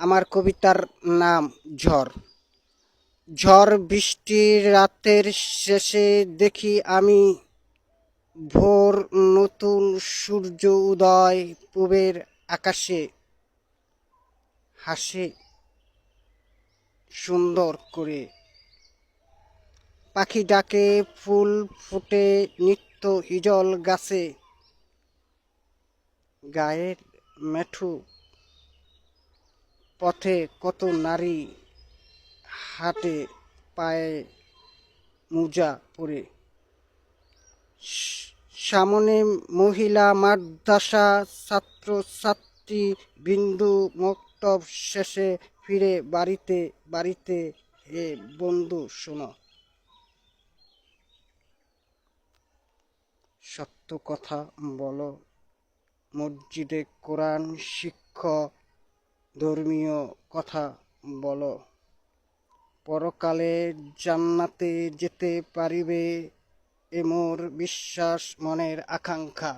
আমার কবিতার নাম ঝড়। ঝড় বৃষ্টির রাতের শেষে দেখি আমি ভোর, নতুন সূর্য উদয় পূবের আকাশে হাসে সুন্দর করে। পাখি ডাকে, ফুল ফুটে নিত্য হিজল গাছে, গায়ের মেঠু পথে কত নারী হাটে পায়ে মোজা পরে। সামনে মহিলা মাদ্রাসা, ছাত্র ছাত্রী বিন্দু, মক্তব শেষে ফিরে বাড়িতে বাড়িতে। হে বন্ধু শোনো, সত্য কথা বলো, মসজিদে কোরআন শিক্ষ, ধর্মীয় কথা বলো। পরকালে জান্নাতে যেতে পারিবে, এ মোর বিশ্বাস, মনের আকাঙ্ক্ষা।